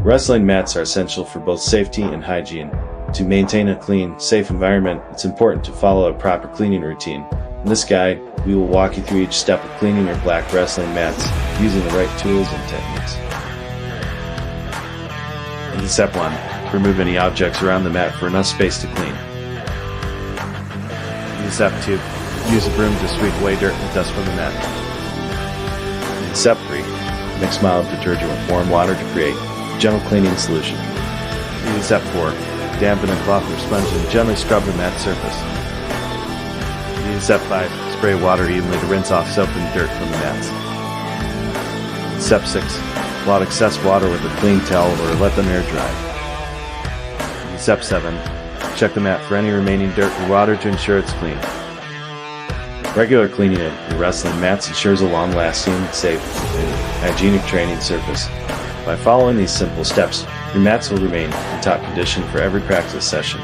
Wrestling mats are essential for both safety and hygiene. To maintain a clean, safe environment, it's important to follow a proper cleaning routine. In this guide, we will walk you through each step of cleaning your black wrestling mats using the right tools and techniques. In step 1, remove any objects around the mat for enough space to clean. In step 2, use a broom to sweep away dirt and dust from the mat. In step 3, mix mild detergent with warm water to create a gentle cleaning solution. In step 4, dampen a cloth or sponge and gently scrub the mat surface. In step 5, spray water evenly to rinse off soap and dirt from the mats. In step 6, blot excess water with a clean towel or let them air dry. In step 7, check the mat for any remaining dirt or water to ensure it's clean. Regular cleaning of your wrestling mats ensures a long-lasting, safe, and hygienic training surface. By following these simple steps, your mats will remain in top condition for every practice session.